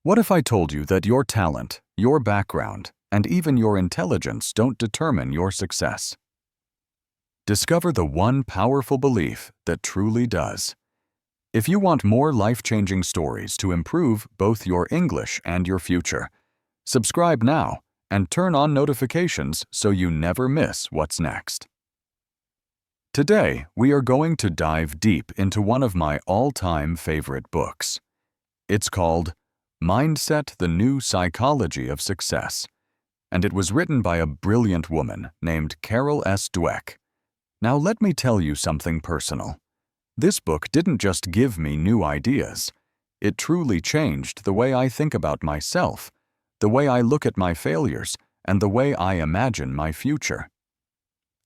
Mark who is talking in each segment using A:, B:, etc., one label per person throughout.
A: What if I told you that your talent, your background, and even your intelligence don't determine your success? Discover the one powerful belief that truly does. If you want more life-changing stories to improve both your English and your future, subscribe now and turn on notifications so you never miss what's next. Today, we are going to dive deep into one of my all-time favorite books. It's called Mindset: The New Psychology of Success, and it was written by a brilliant woman named Carol Dweck. Now let me tell you something personal. This book didn't just give me new ideas. It truly changed the way I think about myself, the way I look at my failures, and the way I imagine my future.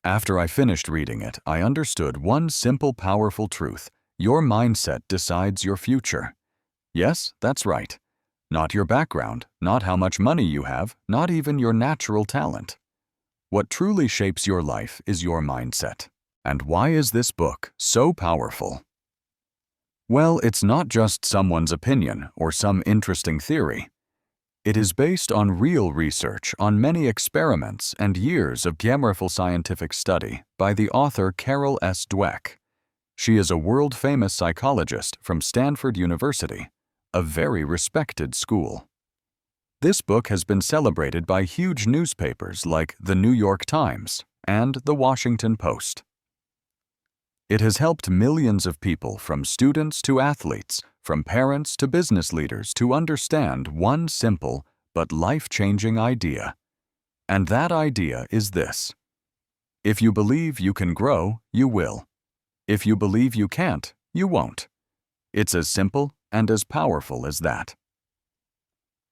A: After I finished reading it, I understood one simple, powerful truth: your mindset decides your future. Yes, that's right. Not your background, not how much money you have, not even your natural talent. What truly shapes your life is your mindset. And why is this book so powerful? Well, it's not just someone's opinion or some interesting theory. It is based on real research on many experiments and years of careful scientific study by the author Carol Dweck. She is a world-famous psychologist from Stanford University, a very respected school. This book has been celebrated by huge newspapers like the New York Times and the Washington Post. It has helped millions of people, from students to athletes, from parents to business leaders, to understand one simple but life-changing idea. And that idea is this: if you believe you can grow, you will. If you believe you can't, you won't. It's as simple and as powerful as that.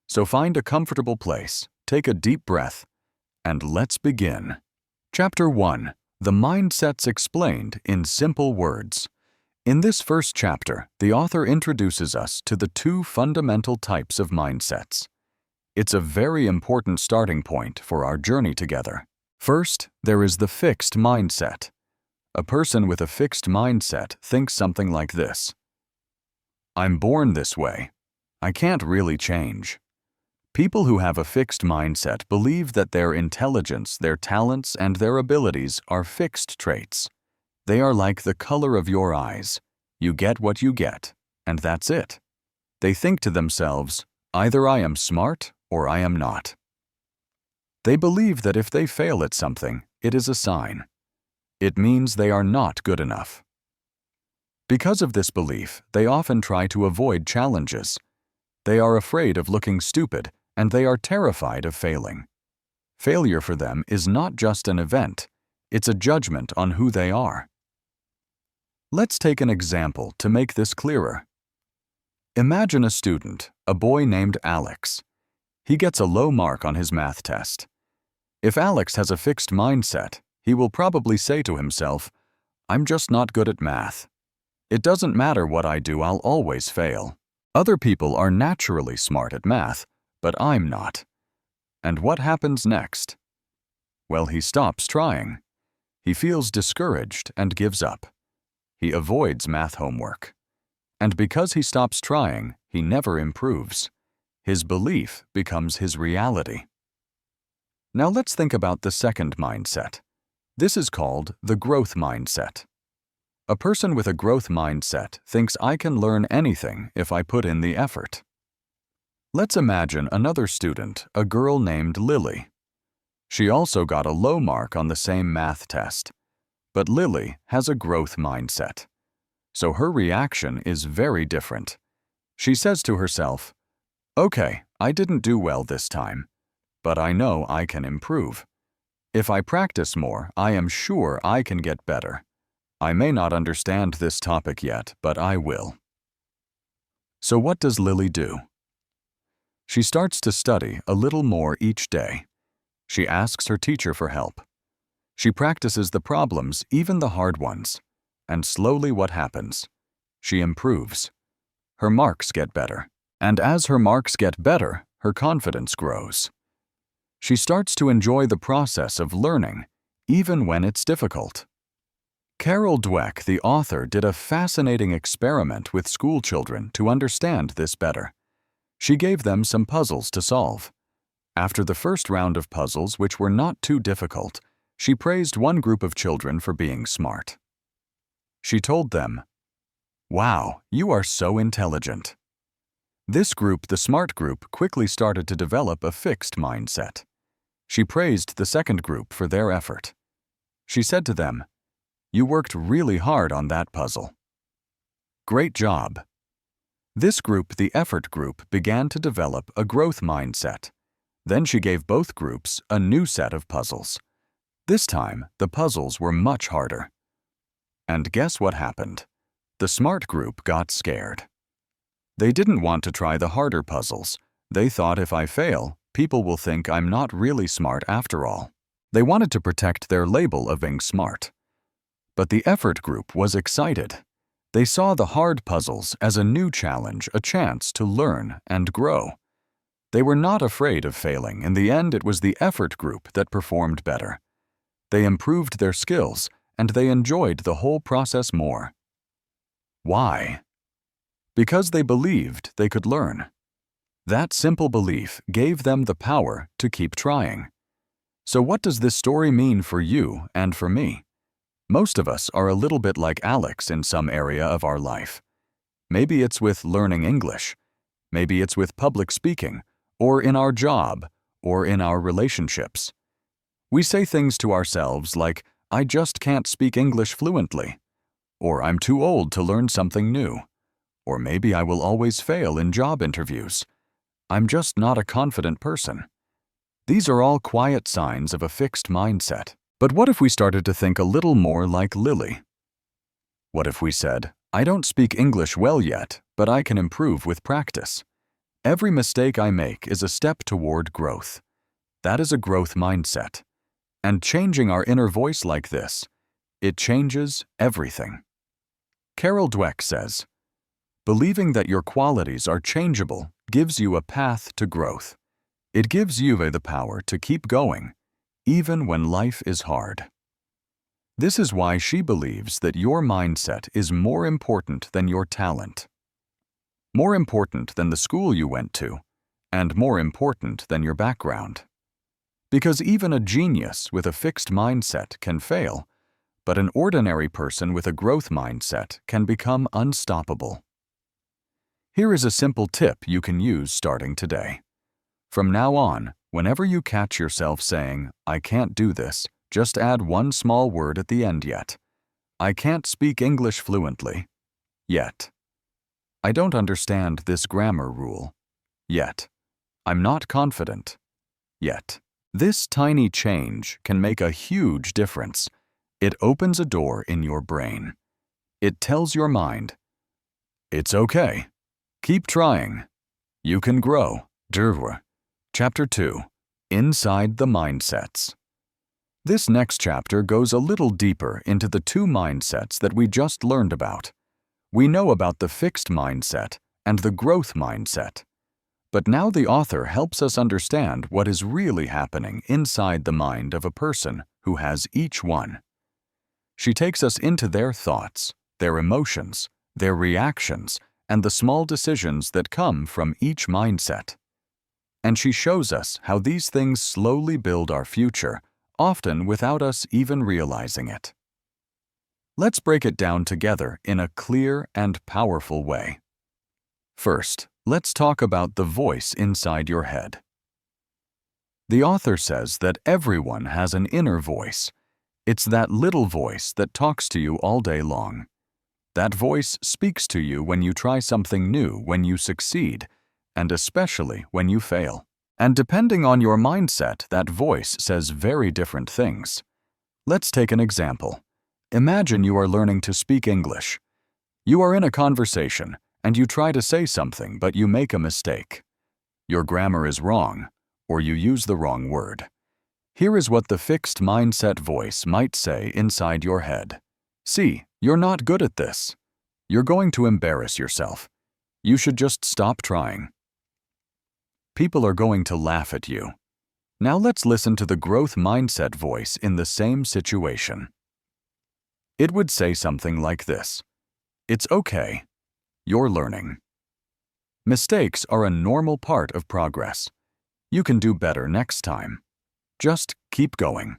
A: So find a comfortable place, take a deep breath, and let's begin. Chapter 1. The Mindsets Explained in Simple Words. In this first chapter, the author introduces us to the two fundamental types of mindsets. It's a very important starting point for our journey together. First, there is the fixed mindset. A person with a fixed mindset thinks something like this: I'm born this way. I can't really change. People who have a fixed mindset believe that their intelligence, their talents, and their abilities are fixed traits. They are like the color of your eyes. You get what you get, and that's it. They think to themselves, either I am smart or I am not. They believe that if they fail at something, it is a sign. It means they are not good enough. Because of this belief, they often try to avoid challenges. They are afraid of looking stupid, and they are terrified of failing. Failure for them is not just an event, it's a judgment on who they are. Let's take an example to make this clearer. Imagine a student, a boy named Alex. He gets a low mark on his math test. If Alex has a fixed mindset, he will probably say to himself, I'm just not good at math. It doesn't matter what I do, I'll always fail. Other people are naturally smart at math, but I'm not. And what happens next? Well, he stops trying. He feels discouraged and gives up. He avoids math homework. And because he stops trying, he never improves. His belief becomes his reality. Now let's think about the second mindset. This is called the growth mindset. A person with a growth mindset thinks I can learn anything if I put in the effort. Let's imagine another student, a girl named Lily. She also got a low mark on the same math test. But Lily has a growth mindset. So her reaction is very different. She says to herself, okay, I didn't do well this time, but I know I can improve. If I practice more, I am sure I can get better. I may not understand this topic yet, but I will. So what does Lily do? She starts to study a little more each day. She asks her teacher for help. She practices the problems, even the hard ones. And slowly what happens? She improves. Her marks get better. And as her marks get better, her confidence grows. She starts to enjoy the process of learning, even when it's difficult. Carol Dweck, the author, did a fascinating experiment with school children to understand this better. She gave them some puzzles to solve. After the first round of puzzles, which were not too difficult, she praised one group of children for being smart. She told them, "Wow, you are so intelligent." This group, the smart group, quickly started to develop a fixed mindset. She praised the second group for their effort. She said to them, "You worked really hard on that puzzle. Great job." This group, the effort group, began to develop a growth mindset. Then she gave both groups a new set of puzzles. This time, the puzzles were much harder. And guess what happened? The smart group got scared. They didn't want to try the harder puzzles. They thought, if I fail, people will think I'm not really smart after all. They wanted to protect their label of being smart. But the effort group was excited. They saw the hard puzzles as a new challenge, a chance to learn and grow. They were not afraid of failing. In the end, it was the effort group that performed better. They improved their skills, and they enjoyed the whole process more. Why? Because they believed they could learn. That simple belief gave them the power to keep trying. So what does this story mean for you and for me? Most of us are a little bit like Alex in some area of our life. Maybe it's with learning English. Maybe it's with public speaking, or in our job, or in our relationships. We say things to ourselves like, "I just can't speak English fluently," or "I'm too old to learn something new," or maybe "I will always fail in job interviews. I'm just not a confident person." These are all quiet signs of a fixed mindset. But what if we started to think a little more like Lily? What if we said, "I don't speak English well yet, but I can improve with practice. Every mistake I make is a step toward growth." That is a growth mindset. And changing our inner voice like this, it changes everything. Carol Dweck says, "Believing that your qualities are changeable gives you a path to growth. It gives you the power to keep going, even when life is hard." This is why she believes that your mindset is more important than your talent, more important than the school you went to, and more important than your background. Because even a genius with a fixed mindset can fail, but an ordinary person with a growth mindset can become unstoppable. Here is a simple tip you can use starting today. From now on, whenever you catch yourself saying, "I can't do this," just add one small word at the end yet. I can't speak English fluently. Yet. I don't understand this grammar rule. Yet. I'm not confident. Yet. This tiny change can make a huge difference. It opens a door in your brain. It tells your mind, "It's okay. Keep trying. You can grow." Chapter 2. Inside the Mindsets. This next chapter goes a little deeper into the two mindsets that we just learned about. We know about the fixed mindset and the growth mindset. But now the author helps us understand what is really happening inside the mind of a person who has each one. She takes us into their thoughts, their emotions, their reactions, and the small decisions that come from each mindset. And she shows us how these things slowly build our future, often without us even realizing it. Let's break it down together in a clear and powerful way. First, let's talk about the voice inside your head. The author says that everyone has an inner voice. It's that little voice that talks to you all day long. That voice speaks to you when you try something new, when you succeed, and especially when you fail. And depending on your mindset, that voice says very different things. Let's take an example. Imagine you are learning to speak English. You are in a conversation, and you try to say something, but you make a mistake. Your grammar is wrong, or you use the wrong word. Here is what the fixed mindset voice might say inside your head. "See, you're not good at this. You're going to embarrass yourself. You should just stop trying." People are going to laugh at you. Now let's listen to the growth mindset voice in the same situation. It would say something like this: "It's okay. You're learning." Mistakes are a normal part of progress. You can do better next time. Just keep going.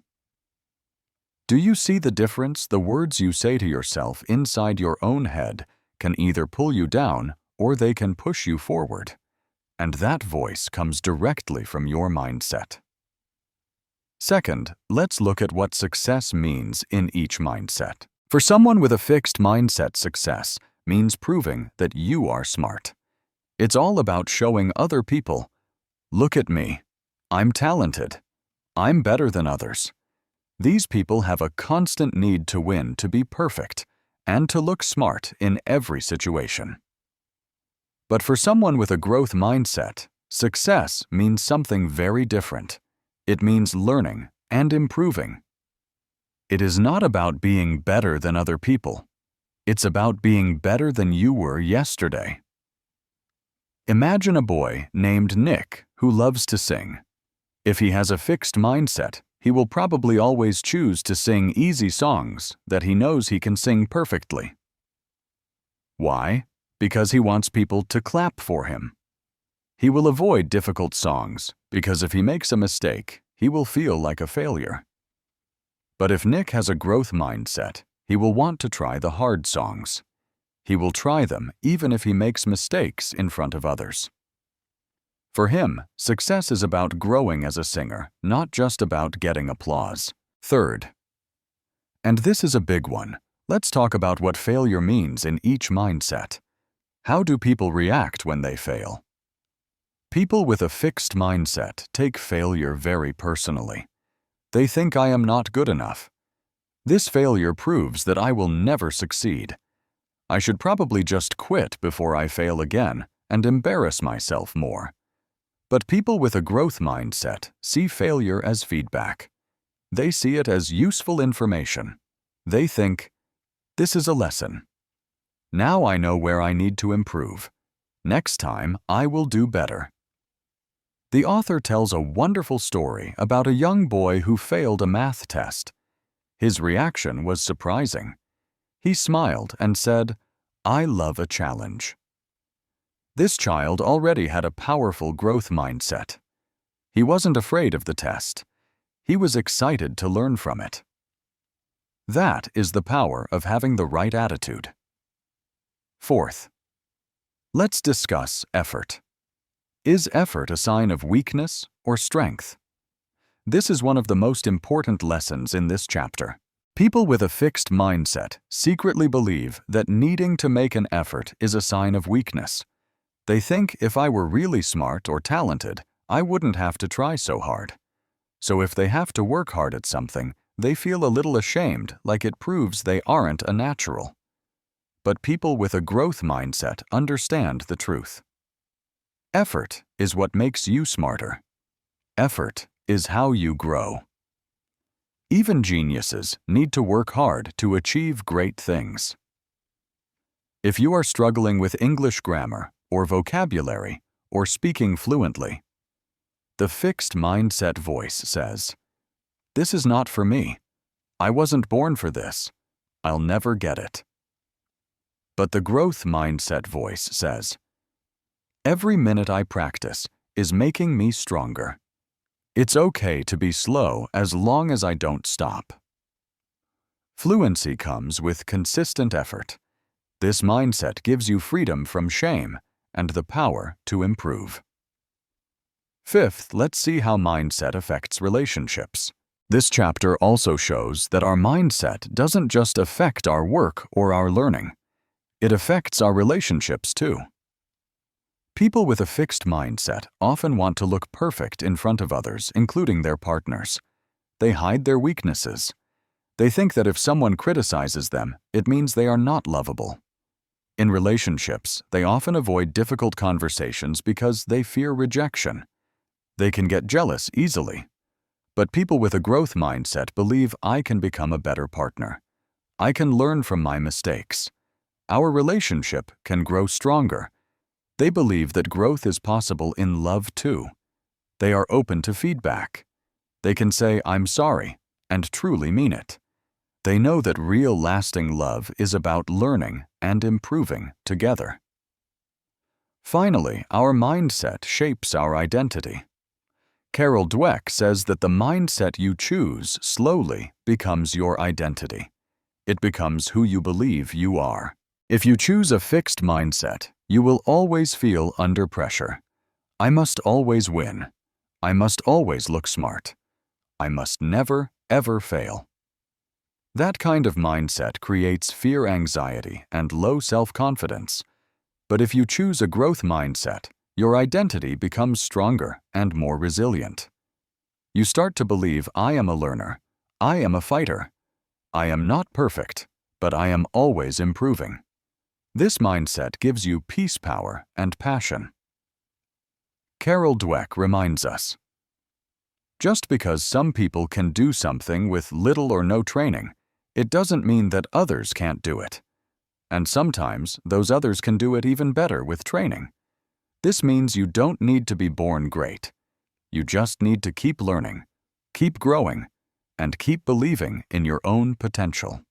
A: Do you see the difference? The words you say to yourself inside your own head can either pull you down or they can push you forward. And that voice comes directly from your mindset. Second, let's look at what success means in each mindset. For someone with a fixed mindset, success means proving that you are smart. It's all about showing other people, look at me, I'm talented, I'm better than others. These people have a constant need to win, to be perfect, and to look smart in every situation. But for someone with a growth mindset, success means something very different. It means learning and improving. It is not about being better than other people. It's about being better than you were yesterday. Imagine a boy named Nick who loves to sing. If he has a fixed mindset, he will probably always choose to sing easy songs that he knows he can sing perfectly. Why? Because he wants people to clap for him. He will avoid difficult songs because if he makes a mistake, he will feel like a failure. But if Nick has a growth mindset, he will want to try the hard songs. He will try them even if he makes mistakes in front of others. For him, success is about growing as a singer, not just about getting applause. Third, and this is a big one, let's talk about what failure means in each mindset. How do people react when they fail? People with a fixed mindset take failure very personally. They think I am not good enough. This failure proves that I will never succeed. I should probably just quit before I fail again and embarrass myself more. But people with a growth mindset see failure as feedback. They see it as useful information. They think, this is a lesson. Now I know where I need to improve. Next time, I will do better. The author tells a wonderful story about a young boy who failed a math test. His reaction was surprising. He smiled and said, I love a challenge. This child already had a powerful growth mindset. He wasn't afraid of the test. He was excited to learn from it. That is the power of having the right attitude. Fourth, let's discuss effort. Is effort a sign of weakness or strength? This is one of the most important lessons in this chapter. People with a fixed mindset secretly believe that needing to make an effort is a sign of weakness. They think if I were really smart or talented, I wouldn't have to try so hard. So if they have to work hard at something, they feel a little ashamed, like it proves they aren't a natural. But people with a growth mindset understand the truth. Effort is what makes you smarter. Effort is how you grow. Even geniuses need to work hard to achieve great things. If you are struggling with English grammar or vocabulary or speaking fluently, the fixed mindset voice says, this is not for me. I wasn't born for this. I'll never get it. But the growth mindset voice says, every minute I practice is making me stronger. It's okay to be slow as long as I don't stop. Fluency comes with consistent effort. This mindset gives you freedom from shame and the power to improve. Fifth, let's see how mindset affects relationships. This chapter also shows that our mindset doesn't just affect our work or our learning. It affects our relationships too. People with a fixed mindset often want to look perfect in front of others, including their partners. They hide their weaknesses. They think that if someone criticizes them, it means they are not lovable. In relationships, they often avoid difficult conversations because they fear rejection. They can get jealous easily. But people with a growth mindset believe I can become a better partner. I can learn from my mistakes. Our relationship can grow stronger. They believe that growth is possible in love too. They are open to feedback. They can say, I'm sorry, and truly mean it. They know that real lasting love is about learning and improving together. Finally, our mindset shapes our identity. Carol Dweck says that the mindset you choose slowly becomes your identity. It becomes who you believe you are. If you choose a fixed mindset, you will always feel under pressure. I must always win. I must always look smart. I must never, ever fail. That kind of mindset creates fear, anxiety, and low self-confidence. But if you choose a growth mindset, your identity becomes stronger and more resilient. You start to believe, I am a learner. I am a fighter. I am not perfect, but I am always improving. This mindset gives you peace, power, and passion. Carol Dweck reminds us, just because some people can do something with little or no training, it doesn't mean that others can't do it. And sometimes those others can do it even better with training. This means you don't need to be born great. You just need to keep learning, keep growing, and keep believing in your own potential.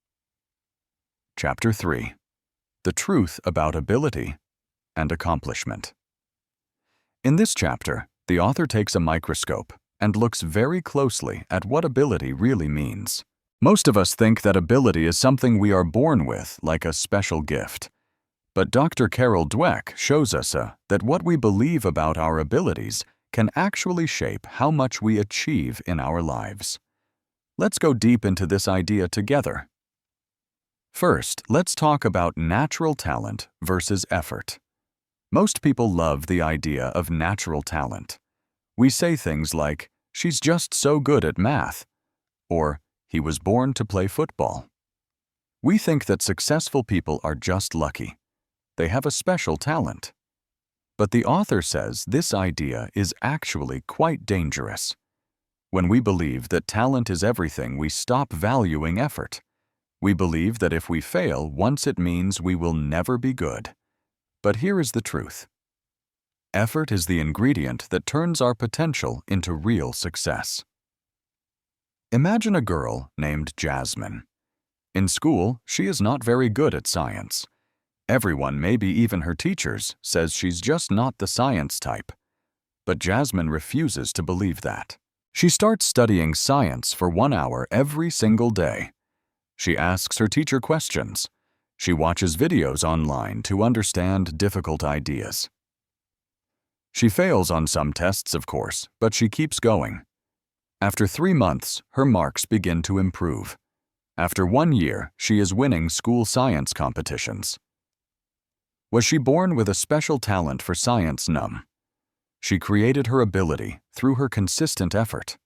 A: Chapter 3. The Truth About Ability and Accomplishment. In this chapter, the author takes a microscope and looks very closely at what ability really means. Most of us think that ability is something we are born with, like a special gift. But Dr. Carol Dweck shows us that what we believe about our abilities can actually shape how much we achieve in our lives. Let's go deep into this idea together. First, let's talk about natural talent versus effort. Most people love the idea of natural talent. We say things like, she's just so good at math, or he was born to play football. We think that successful people are just lucky. They have a special talent. But the author says this idea is actually quite dangerous. When we believe that talent is everything, we stop valuing effort. We believe that if we fail once, it means we will never be good. But here is the truth. Effort is the ingredient that turns our potential into real success. Imagine a girl named Jasmine. In school, she is not very good at science. Everyone, maybe even her teachers, says she's just not the science type. But Jasmine refuses to believe that. She starts studying science for 1 hour every single day. She asks her teacher questions. She watches videos online to understand difficult ideas. She fails on some tests, of course, but she keeps going. After 3 months, her marks begin to improve. After 1 year, she is winning school science competitions. Was she born with a special talent for science? No. She created her ability through her consistent effort.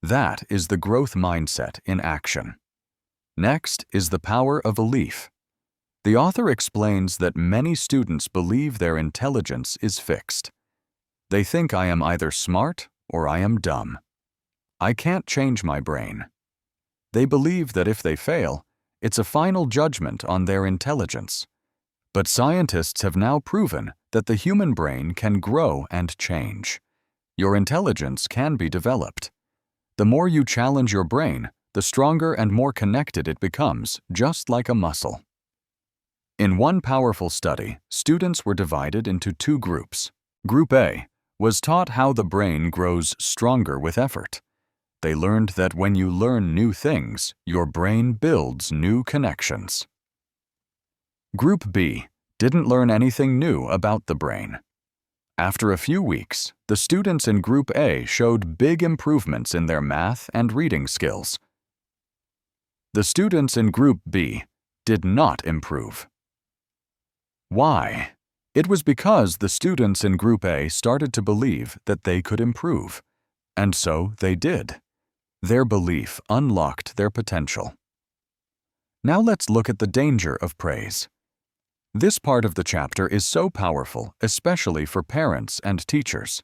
A: That is the growth mindset in action. Next is the power of belief. The author explains that many students believe their intelligence is fixed. They think, I am either smart or I am dumb. I can't change my brain. They believe that if they fail, it's a final judgment on their intelligence. But scientists have now proven that the human brain can grow and change. Your intelligence can be developed. The more you challenge your brain, the stronger and more connected it becomes, just like a muscle. In one powerful study, students were divided into 2 groups. Group A was taught how the brain grows stronger with effort. They learned that when you learn new things, your brain builds new connections. Group B didn't learn anything new about the brain. After a few weeks, the students in Group A showed big improvements in their math and reading skills. The students in Group B did not improve. Why? It was because the students in Group A started to believe that they could improve. And so they did. Their belief unlocked their potential. Now let's look at the danger of praise. This part of the chapter is so powerful, especially for parents and teachers.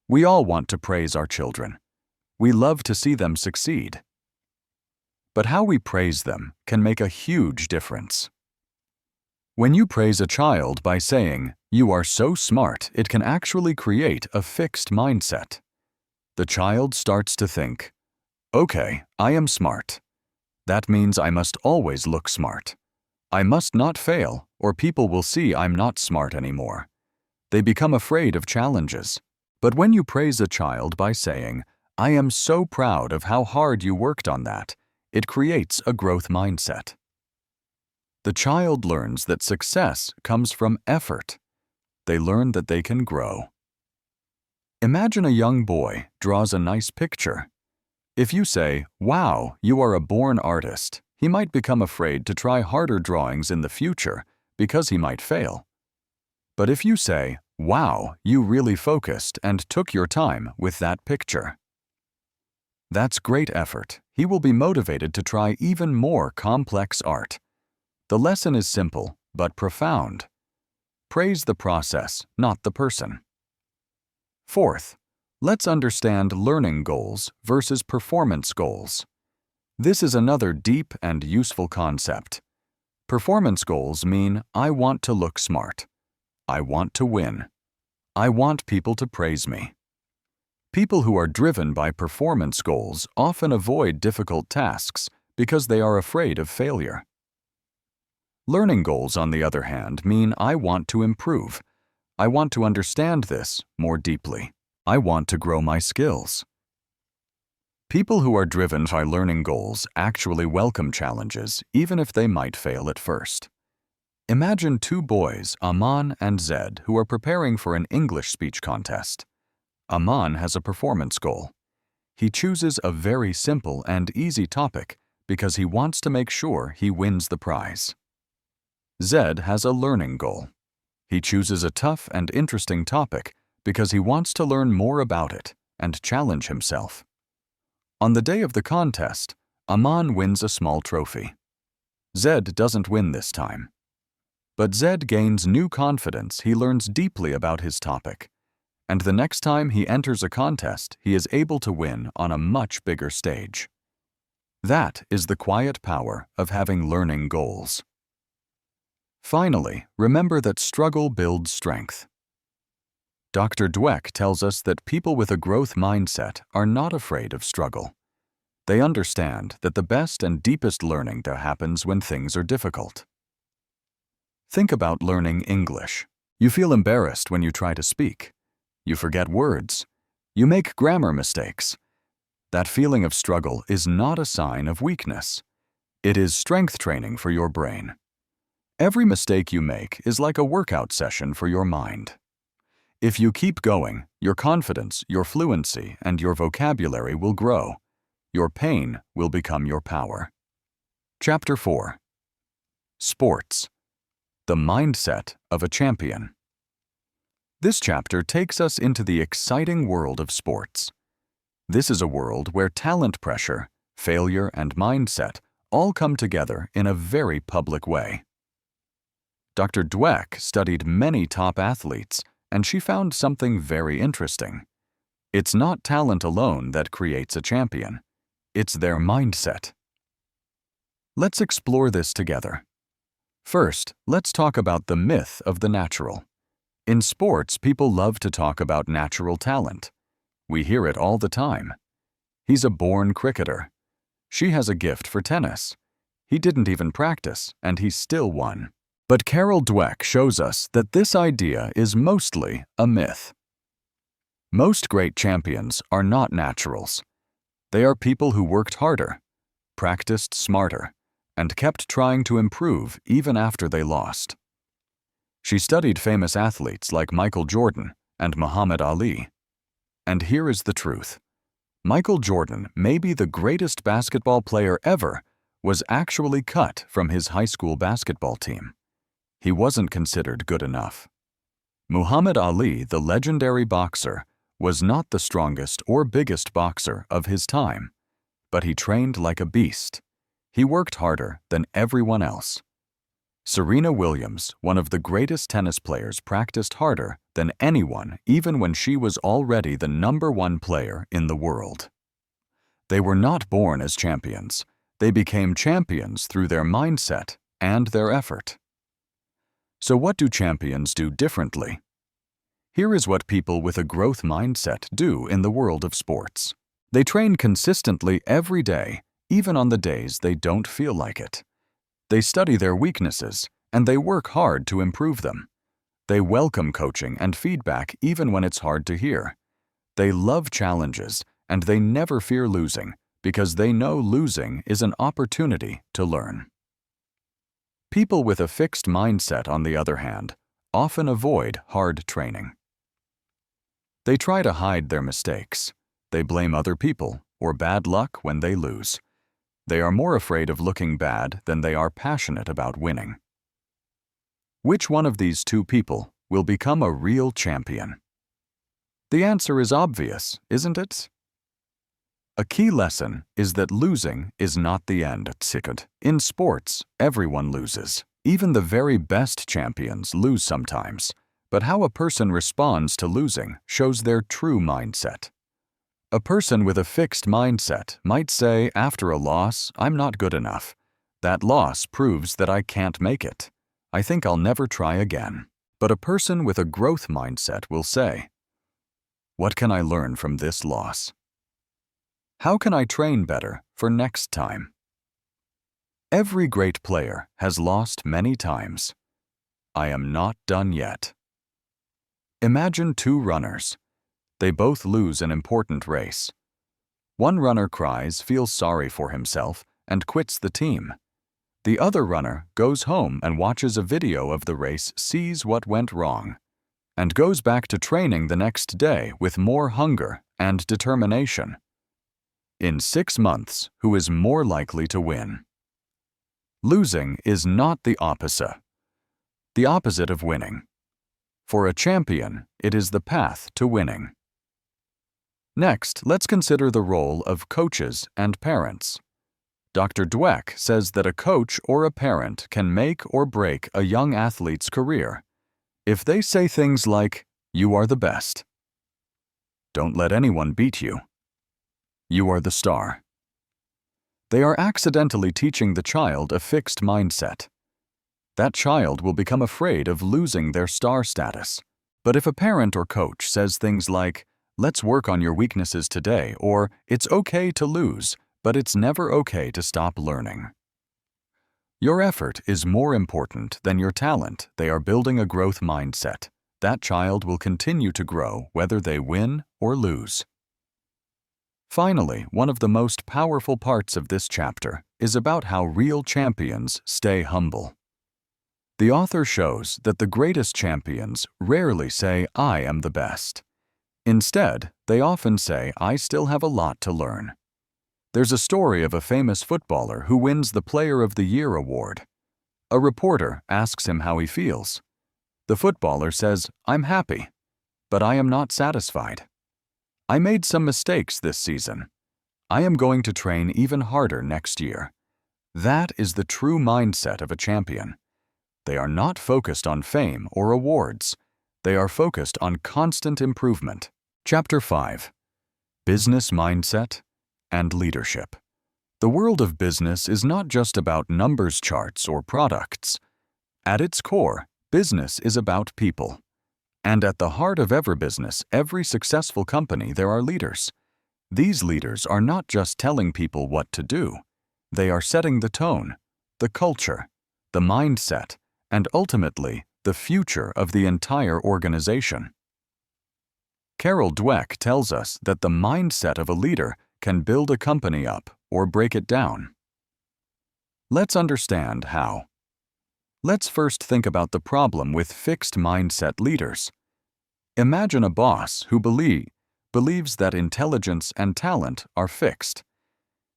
A: We all want to praise our children. We love to see them succeed. But how we praise them can make a huge difference. When you praise a child by saying, "You are so smart," it can actually create a fixed mindset. The child starts to think, "Okay, I am smart. That means I must always look smart. I must not fail, or people will see I'm not smart anymore. They become afraid of challenges. But when you praise a child by saying, "I am so proud of how hard you worked on that," it creates a growth mindset. The child learns that success comes from effort. They learn that they can grow. Imagine a young boy draws a nice picture. If you say, "Wow, you are a born artist," he might become afraid to try harder drawings in the future because he might fail. But if you say, "Wow, you really focused and took your time with that picture," that's great effort. He will be motivated to try even more complex art. The lesson is simple, but profound. Praise the process, not the person. Fourth, let's understand learning goals versus performance goals. This is another deep and useful concept. Performance goals mean I want to look smart. I want to win. I want people to praise me. People who are driven by performance goals often avoid difficult tasks because they are afraid of failure. Learning goals, on the other hand, mean I want to improve. I want to understand this more deeply. I want to grow my skills. People who are driven by learning goals actually welcome challenges, even if they might fail at first. Imagine two boys, Aman and Zed, who are preparing for an English speech contest. Aman has a performance goal. He chooses a very simple and easy topic because he wants to make sure he wins the prize. Zed has a learning goal. He chooses a tough and interesting topic because he wants to learn more about it and challenge himself. On the day of the contest, Aman wins a small trophy. Zed doesn't win this time. But Zed gains new confidence. He learns deeply about his topic. And the next time he enters a contest, he is able to win on a much bigger stage. That is the quiet power of having learning goals. Finally, remember that struggle builds strength. Dr. Dweck tells us that people with a growth mindset are not afraid of struggle. They understand that the best and deepest learning happens when things are difficult. Think about learning English. You feel embarrassed when you try to speak. You forget words. You make grammar mistakes. That feeling of struggle is not a sign of weakness. It is strength training for your brain. Every mistake you make is like a workout session for your mind. If you keep going, your confidence, your fluency, and your vocabulary will grow. Your pain will become your power. Chapter 4. Sports. The mindset of a champion. This chapter takes us into the exciting world of sports. This is a world where talent pressure, failure, and mindset all come together in a very public way. Dr. Dweck studied many top athletes, and she found something very interesting. It's not talent alone that creates a champion. It's their mindset. Let's explore this together. First, let's talk about the myth of the natural. In sports, people love to talk about natural talent. We hear it all the time. He's a born cricketer. She has a gift for tennis. He didn't even practice, and he still won. But Carol Dweck shows us that this idea is mostly a myth. Most great champions are not naturals. They are people who worked harder, practiced smarter, and kept trying to improve even after they lost. She studied famous athletes like Michael Jordan and Muhammad Ali. And here is the truth. Michael Jordan, maybe the greatest basketball player ever, was actually cut from his high school basketball team. He wasn't considered good enough. Muhammad Ali, the legendary boxer, was not the strongest or biggest boxer of his time, but he trained like a beast. He worked harder than everyone else. Serena Williams, one of the greatest tennis players, practiced harder than anyone, even when she was already the #1 player in the world. They were not born as champions. They became champions through their mindset and their effort. So what do champions do differently? Here is what people with a growth mindset do in the world of sports. They train consistently every day, even on the days they don't feel like it. They study their weaknesses, and they work hard to improve them. They welcome coaching and feedback even when it's hard to hear. They love challenges, and they never fear losing because they know losing is an opportunity to learn. People with a fixed mindset, on the other hand, often avoid hard training. They try to hide their mistakes. They blame other people or bad luck when they lose. They are more afraid of looking bad than they are passionate about winning. Which one of these two people will become a real champion? The answer is obvious, isn't it? A key lesson is that losing is not the end. In sports, everyone loses. Even the very best champions lose sometimes. But how a person responds to losing shows their true mindset. A person with a fixed mindset might say, after a loss, I'm not good enough. That loss proves that I can't make it. I think I'll never try again. But a person with a growth mindset will say, what can I learn from this loss? How can I train better for next time? Every great player has lost many times. I am not done yet. Imagine two runners. They both lose an important race. One runner cries, feels sorry for himself, and quits the team. The other runner goes home and watches a video of the race, sees what went wrong, and goes back to training the next day with more hunger and determination. In 6 months, who is more likely to win? Losing is not the opposite of winning. For a champion, it is the path to winning. Next, let's consider the role of coaches and parents. Dr. Dweck says that a coach or a parent can make or break a young athlete's career. If they say things like, "You are the best," "Don't let anyone beat you," "You are the star," they are accidentally teaching the child a fixed mindset. That child will become afraid of losing their star status. But if a parent or coach says things like, "Let's work on your weaknesses today," or "It's okay to lose, but it's never okay to stop learning." Your effort is more important than your talent. They are building a growth mindset. That child will continue to grow whether they win or lose. Finally, one of the most powerful parts of this chapter is about how real champions stay humble. The author shows that the greatest champions rarely say, "I am the best." Instead, they often say, "I still have a lot to learn." There's a story of a famous footballer who wins the Player of the Year award. A reporter asks him how he feels. The footballer says, "I'm happy, but I am not satisfied. I made some mistakes this season. I am going to train even harder next year." That is the true mindset of a champion. They are not focused on fame or awards. They are focused on constant improvement. Chapter 5. Business Mindset and Leadership. The world of business is not just about numbers charts or products. At its core, business is about people. And at the heart of every business, every successful company, there are leaders. These leaders are not just telling people what to do. They are setting the tone, the culture, the mindset, and ultimately, the future of the entire organization. Carol Dweck tells us that the mindset of a leader can build a company up or break it down. Let's understand how. Let's first think about the problem with fixed mindset leaders. Imagine a boss who believes that intelligence and talent are fixed.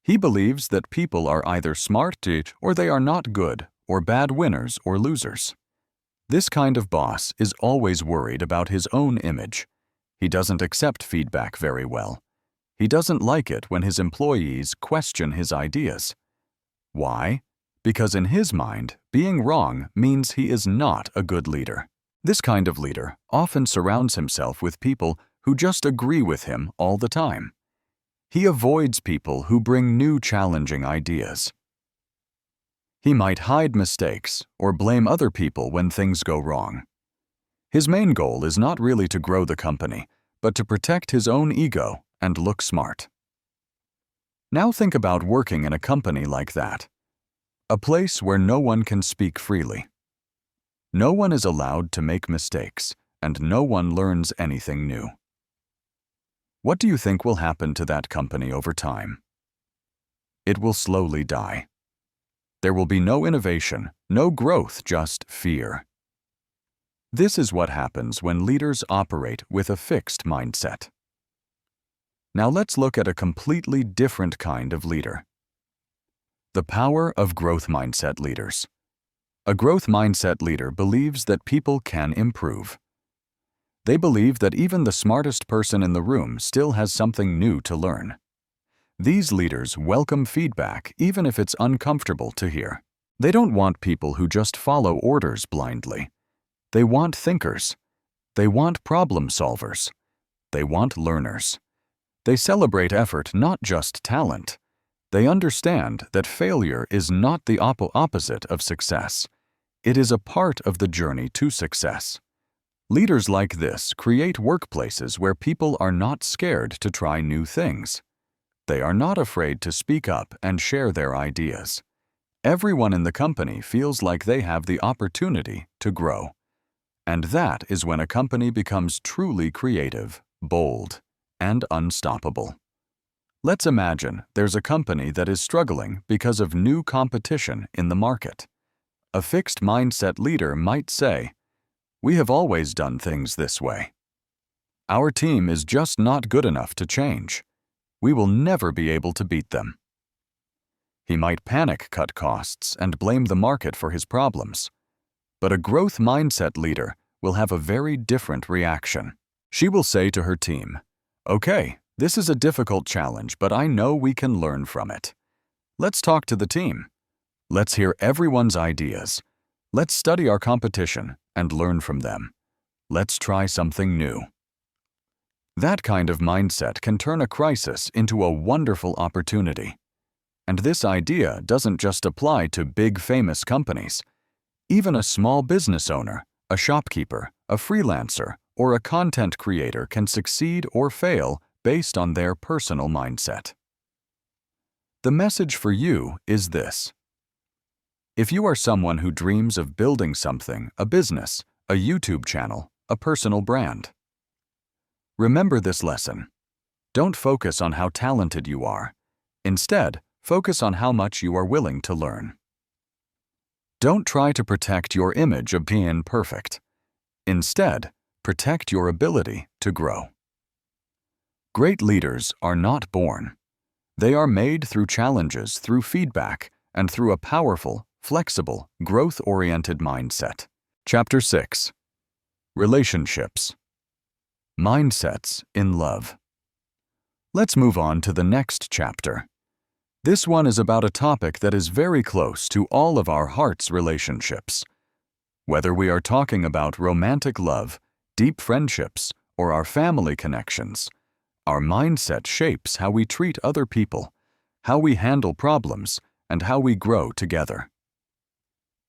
A: He believes that people are either smart or they are not good or bad winners or losers. This kind of boss is always worried about his own image. He doesn't accept feedback very well. He doesn't like it when his employees question his ideas. Why? Because in his mind, being wrong means he is not a good leader. This kind of leader often surrounds himself with people who just agree with him all the time. He avoids people who bring new challenging ideas. He might hide mistakes or blame other people when things go wrong. His main goal is not really to grow the company, but to protect his own ego and look smart. Now think about working in a company like that, a place where no one can speak freely. No one is allowed to make mistakes, and no one learns anything new. What do you think will happen to that company over time? It will slowly die. There will be no innovation, no growth, just fear. This is what happens when leaders operate with a fixed mindset. Now let's look at a completely different kind of leader. The power of growth mindset leaders. A growth mindset leader believes that people can improve. They believe that even the smartest person in the room still has something new to learn. These leaders welcome feedback even if it's uncomfortable to hear. They don't want people who just follow orders blindly. They want thinkers. They want problem solvers. They want learners. They celebrate effort, not just talent. They understand that failure is not the opposite of success. It is a part of the journey to success. Leaders like this create workplaces where people are not scared to try new things. They are not afraid to speak up and share their ideas. Everyone in the company feels like they have the opportunity to grow. And that is when a company becomes truly creative, bold, and unstoppable. Let's imagine there's a company that is struggling because of new competition in the market. A fixed mindset leader might say, "We have always done things this way. Our team is just not good enough to change. We will never be able to beat them." He might panic cut costs and blame the market for his problems. But a growth mindset leader will have a very different reaction. She will say to her team, "Okay, this is a difficult challenge, but I know we can learn from it. Let's talk to the team. Let's hear everyone's ideas. Let's study our competition and learn from them. Let's try something new." That kind of mindset can turn a crisis into a wonderful opportunity. And this idea doesn't just apply to big famous companies. Even a small business owner, a shopkeeper, a freelancer, or a content creator can succeed or fail based on their personal mindset. The message for you is this. If you are someone who dreams of building something, a business, a YouTube channel, a personal brand, remember this lesson. Don't focus on how talented you are. Instead, focus on how much you are willing to learn. Don't try to protect your image of being perfect. Instead, protect your ability to grow. Great leaders are not born. They are made through challenges, through feedback, and through a powerful, flexible, growth-oriented mindset. Chapter 6. Relationships. Mindsets in love. Let's move on to the next chapter. This one is about a topic that is very close to all of our heart's relationships. Whether we are talking about romantic love, deep friendships, or our family connections, our mindset shapes how we treat other people, how we handle problems, and how we grow together.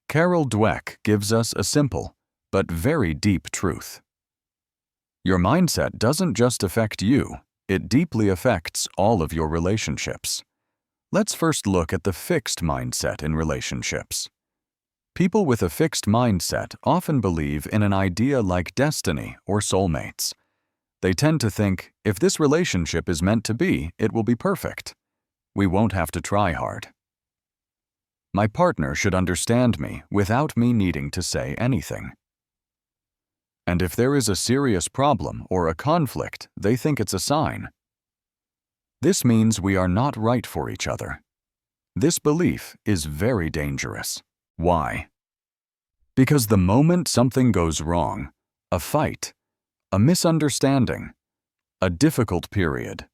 A: Carol Dweck gives us a simple, but very deep truth. Your mindset doesn't just affect you, it deeply affects all of your relationships. Let's first look at the fixed mindset in relationships. People with a fixed mindset often believe in an idea like destiny or soulmates. They tend to think, if this relationship is meant to be, it will be perfect. We won't have to try hard. My partner should understand me without me needing to say anything. And if there is a serious problem or a conflict, they think it's a sign. This means we are not right for each other. This belief is very dangerous. Why? Because the moment something goes wrong, a fight, a misunderstanding, a difficult period,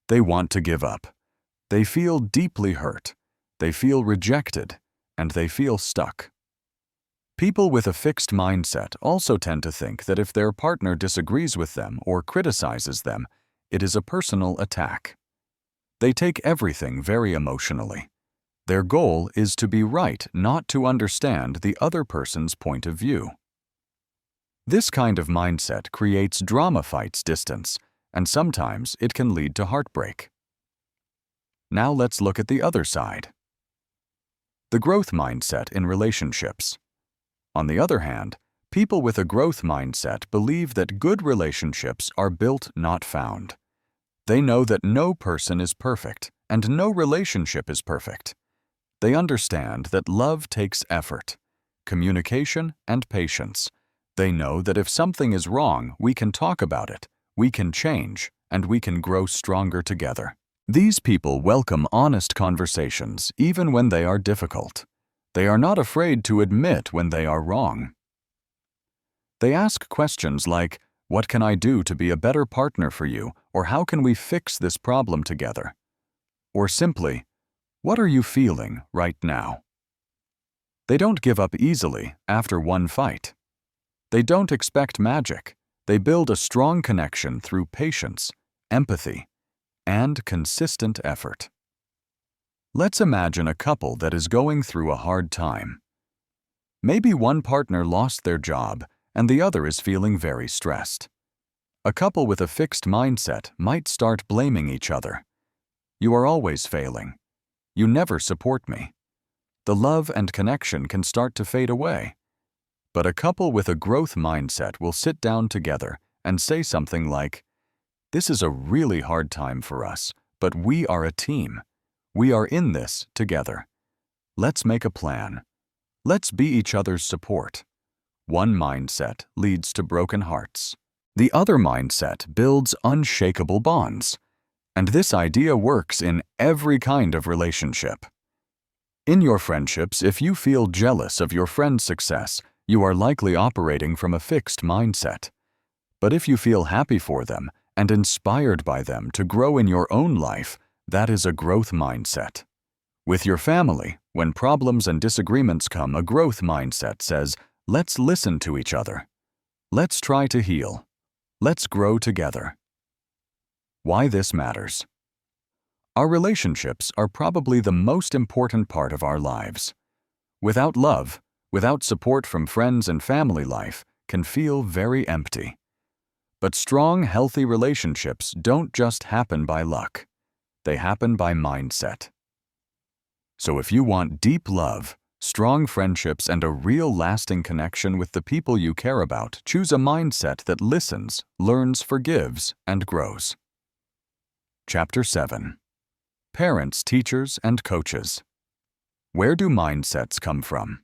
A: they want to give up. They feel deeply hurt. They feel rejected, and they feel stuck. People with a fixed mindset also tend to think that if their partner disagrees with them or criticizes them, it is a personal attack. They take everything very emotionally. Their goal is to be right, not to understand the other person's point of view. This kind of mindset creates drama fights distance, and sometimes it can lead to heartbreak. Now let's look at the other side. The growth mindset in relationships. On the other hand, people with a growth mindset believe that good relationships are built, not found. They know that no person is perfect, and no relationship is perfect. They understand that love takes effort, communication, and patience. They know that if something is wrong, we can talk about it, we can change, and we can grow stronger together. These people welcome honest conversations even when they are difficult. They are not afraid to admit when they are wrong. They ask questions like, "What can I do to be a better partner for you?" or "How can we fix this problem together?" Or simply, "What are you feeling right now?" They don't give up easily after one fight. They don't expect magic. They build a strong connection through patience, empathy, and consistent effort. Let's imagine a couple that is going through a hard time. Maybe one partner lost their job and the other is feeling very stressed. A couple with a fixed mindset might start blaming each other. "You are always failing. You never support me." The love and connection can start to fade away. But a couple with a growth mindset will sit down together and say something like, "This is a really hard time for us, but we are a team. We are in this together. Let's make a plan. Let's be each other's support." One mindset leads to broken hearts. The other mindset builds unshakable bonds. And this idea works in every kind of relationship. In your friendships, if you feel jealous of your friend's success, you are likely operating from a fixed mindset. But if you feel happy for them and inspired by them to grow in your own life, that is a growth mindset. With your family, when problems and disagreements come, a growth mindset says, "Let's listen to each other. Let's try to heal. Let's grow together." Why this matters. Our relationships are probably the most important part of our lives. Without love, without support from friends and family, life can feel very empty. But strong, healthy relationships don't just happen by luck. They happen by mindset. So if you want deep love, strong friendships, and a real lasting connection with the people you care about, choose a mindset that listens, learns, forgives, and grows. Chapter 7. Parents, Teachers, and Coaches. Where do mindsets come from?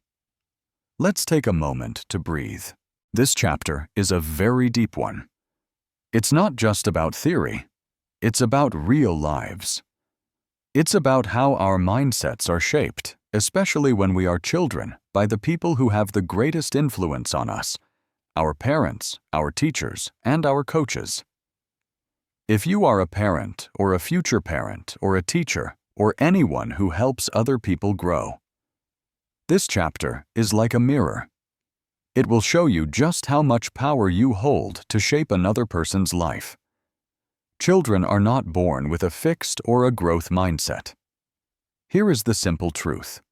A: Let's take a moment to breathe. This chapter is a very deep one. It's not just about theory. It's about real lives. It's about how our mindsets are shaped, especially when we are children, by the people who have the greatest influence on us: our parents, our teachers, and our coaches. If you are a parent, or a future parent, or a teacher, or anyone who helps other people grow, this chapter is like a mirror. It will show you just how much power you hold to shape another person's life. Children are not born with a fixed or a growth mindset. Here is the simple truth.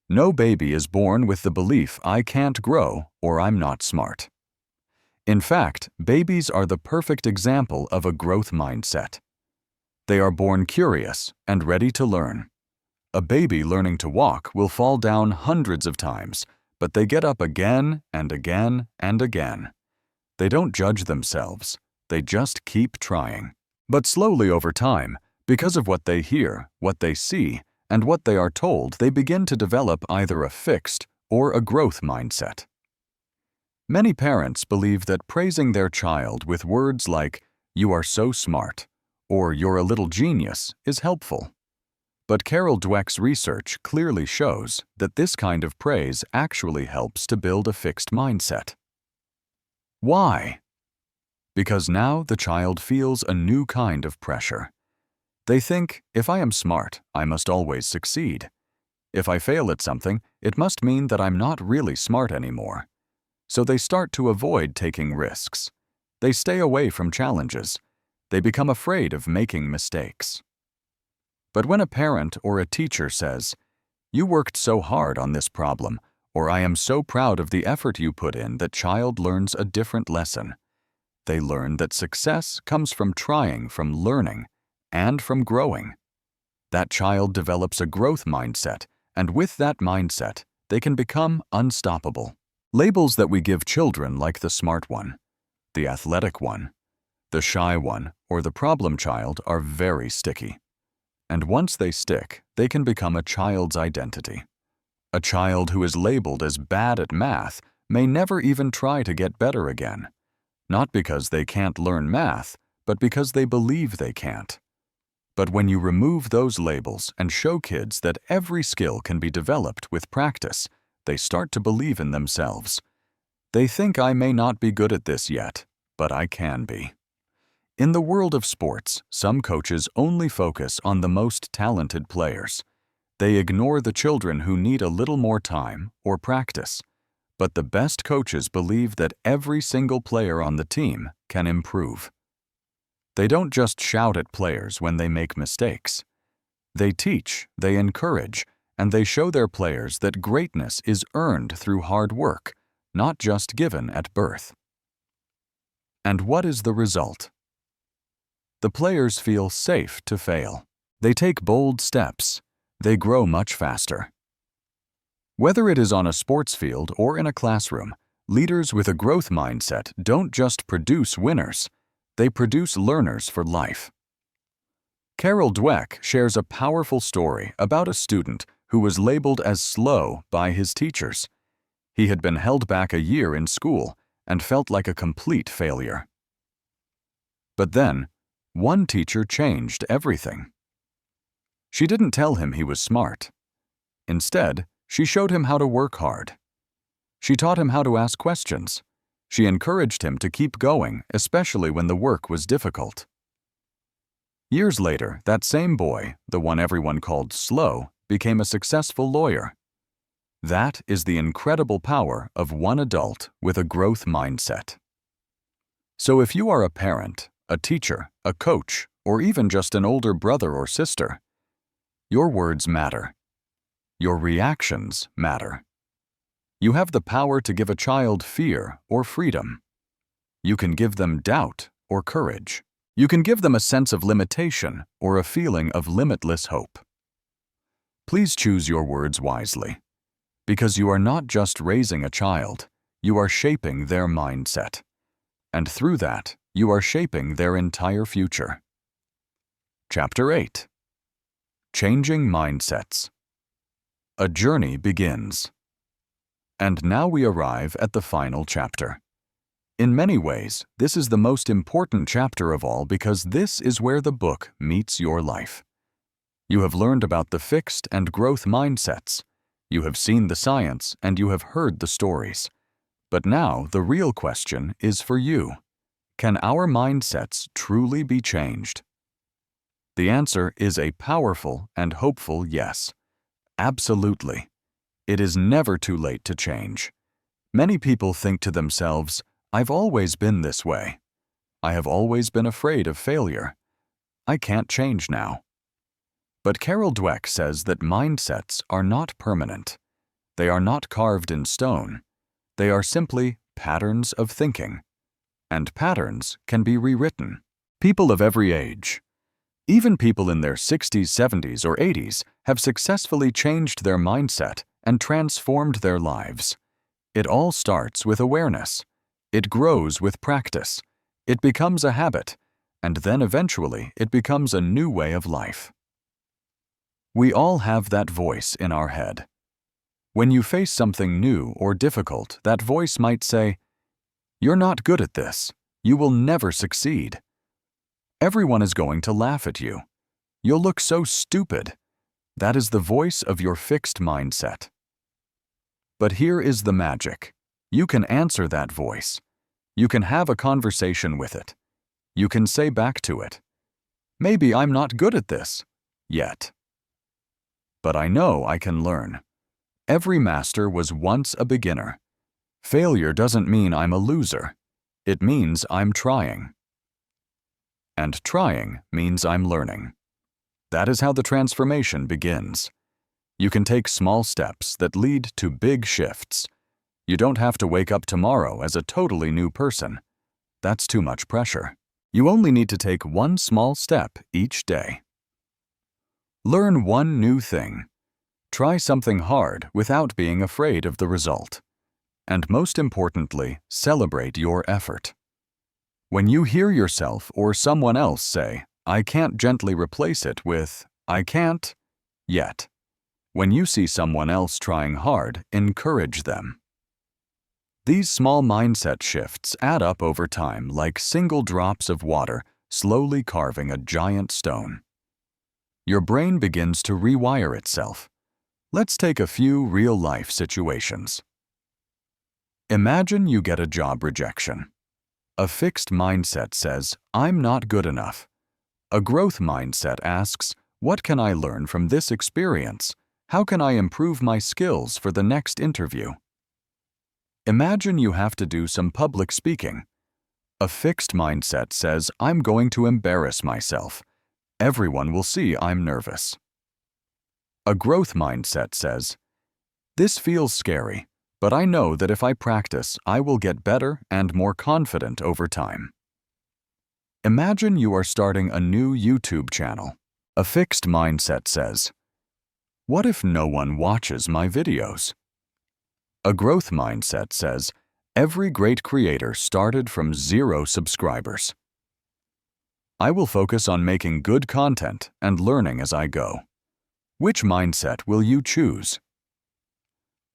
A: No baby is born with the belief, "I can't grow," or "I'm not smart." In fact, babies are the perfect example of a growth mindset. They are born curious and ready to learn. A baby learning to walk will fall down hundreds of times, but they get up again and again and again. They don't judge themselves. They just keep trying. But slowly over time, because of what they hear, what they see, and what they are told, they begin to develop either a fixed or a growth mindset. Many parents believe that praising their child with words like, "You are so smart," or "You're a little genius," is helpful. But Carol Dweck's research clearly shows that this kind of praise actually helps to build a fixed mindset. Why? Because now the child feels a new kind of pressure. They think, "If I am smart, I must always succeed. If I fail at something, it must mean that I'm not really smart anymore." So they start to avoid taking risks. They stay away from challenges. They become afraid of making mistakes. But when a parent or a teacher says, "You worked so hard on this problem," or "I am so proud of the effort you put in," that child learns a different lesson. They learn that success comes from trying, from learning, and from growing. That child develops a growth mindset, and with that mindset, they can become unstoppable. Labels that we give children, like the smart one, the athletic one, the shy one, or the problem child, are very sticky. And once they stick, they can become a child's identity. A child who is labeled as bad at math may never even try to get better again, not because they can't learn math, but because they believe they can't. But when you remove those labels and show kids that every skill can be developed with practice, they start to believe in themselves. They think, I may not be good at this yet, but I can be. In the world of sports, some coaches only focus on the most talented players. They ignore the children who need a little more time or practice. But the best coaches believe that every single player on the team can improve. They don't just shout at players when they make mistakes. They teach, they encourage, and they show their players that greatness is earned through hard work, not just given at birth. And what is the result? The players feel safe to fail. They take bold steps. They grow much faster. Whether it is on a sports field or in a classroom, leaders with a growth mindset don't just produce winners, they produce learners for life. Carol Dweck shares a powerful story about a student who was labeled as slow by his teachers. He had been held back a year in school and felt like a complete failure. But then, one teacher changed everything. She didn't tell him he was smart. Instead, she showed him how to work hard. She taught him how to ask questions. She encouraged him to keep going, especially when the work was difficult. Years later, that same boy, the one everyone called slow, became a successful lawyer. That is the incredible power of one adult with a growth mindset. So if you are a parent, a teacher, a coach, or even just an older brother or sister, your words matter. Your reactions matter. You have the power to give a child fear or freedom. You can give them doubt or courage. You can give them a sense of limitation or a feeling of limitless hope. Please choose your words wisely, because you are not just raising a child, you are shaping their mindset. And through that, you are shaping their entire future. Chapter 8. Changing Mindsets. A journey begins. And now we arrive at the final chapter. In many ways, this is the most important chapter of all because this is where the book meets your life. You have learned about the fixed and growth mindsets. You have seen the science and you have heard the stories. But now the real question is for you. Can our mindsets truly be changed? The answer is a powerful and hopeful yes. Absolutely. It is never too late to change. Many people think to themselves, I've always been this way. I have always been afraid of failure. I can't change now. But Carol Dweck says that mindsets are not permanent. They are not carved in stone. They are simply patterns of thinking. And patterns can be rewritten. People of every age, even people in their 60s, 70s, or 80s, have successfully changed their mindset and transformed their lives. It all starts with awareness. It grows with practice. It becomes a habit, and then eventually it becomes a new way of life. We all have that voice in our head. When you face something new or difficult, that voice might say, "You're not good at this. You will never succeed. Everyone is going to laugh at you. You'll look so stupid." That is the voice of your fixed mindset. But here is the magic. You can answer that voice. You can have a conversation with it. You can say back to it, "Maybe I'm not good at this yet. But I know I can learn. Every master was once a beginner. Failure doesn't mean I'm a loser. It means I'm trying. And trying means I'm learning." That is how the transformation begins. You can take small steps that lead to big shifts. You don't have to wake up tomorrow as a totally new person. That's too much pressure. You only need to take one small step each day. Learn one new thing. Try something hard without being afraid of the result. And most importantly, celebrate your effort. When you hear yourself or someone else say, "I can't," gently replace it with, "I can't yet." When you see someone else trying hard, encourage them. These small mindset shifts add up over time like single drops of water slowly carving a giant stone. Your brain begins to rewire itself. Let's take a few real-life situations. Imagine you get a job rejection. A fixed mindset says, "I'm not good enough." A growth mindset asks, "What can I learn from this experience? How can I improve my skills for the next interview?" Imagine you have to do some public speaking. A fixed mindset says, "I'm going to embarrass myself. Everyone will see I'm nervous." A growth mindset says, "This feels scary, but I know that if I practice, I will get better and more confident over time." Imagine you are starting a new YouTube channel. A fixed mindset says, "What if no one watches my videos?" A growth mindset says, "Every great creator started from 0 subscribers. I will focus on making good content and learning as I go." Which mindset will you choose?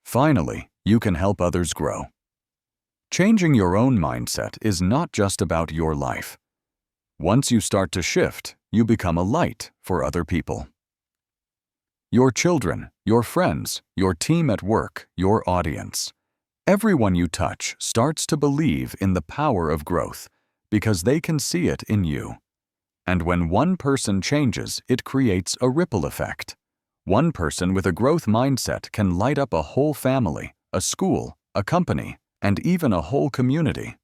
A: Finally, you can help others grow. Changing your own mindset is not just about your life. Once you start to shift, you become a light for other people. Your children, your friends, your team at work, your audience. Everyone you touch starts to believe in the power of growth because they can see it in you. And when one person changes, it creates a ripple effect. One person with a growth mindset can light up a whole family, a school, a company, and even a whole community.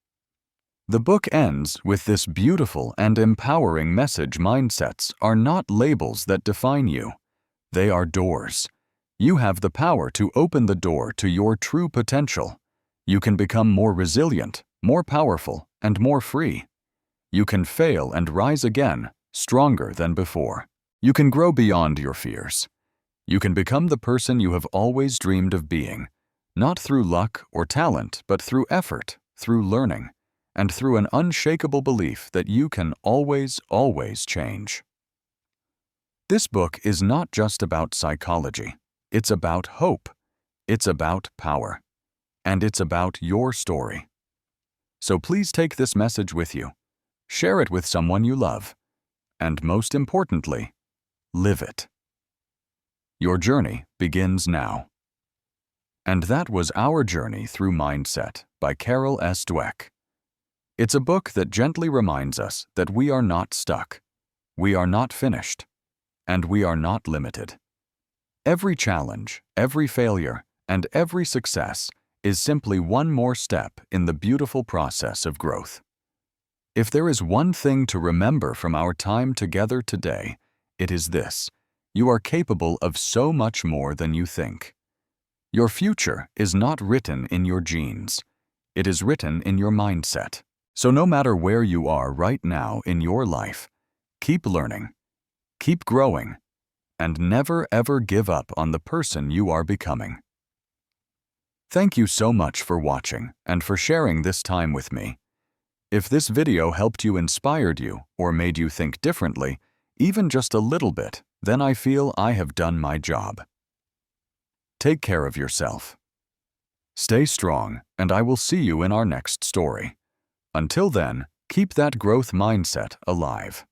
A: The book ends with this beautiful and empowering message: mindsets are not labels that define you. They are doors. You have the power to open the door to your true potential. You can become more resilient, more powerful, and more free. You can fail and rise again, stronger than before. You can grow beyond your fears. You can become the person you have always dreamed of being, not through luck or talent, but through effort, through learning, and through an unshakable belief that you can always, always change. This book is not just about psychology. It's about hope. It's about power. And it's about your story. So please take this message with you. Share it with someone you love. And most importantly, live it. Your journey begins now. And that was Our Journey Through Mindset by Carol Dweck. It's a book that gently reminds us that we are not stuck, we are not finished, and we are not limited. Every challenge, every failure, and every success is simply one more step in the beautiful process of growth. If there is one thing to remember from our time together today, it is this: you are capable of so much more than you think. Your future is not written in your genes. It is written in your mindset. So no matter where you are right now in your life, keep learning, keep growing, and never ever give up on the person you are becoming. Thank you so much for watching and for sharing this time with me. If this video helped you, inspired you, or made you think differently, even just a little bit, then I feel I have done my job. Take care of yourself. Stay strong, and I will see you in our next story. Until then, keep that growth mindset alive.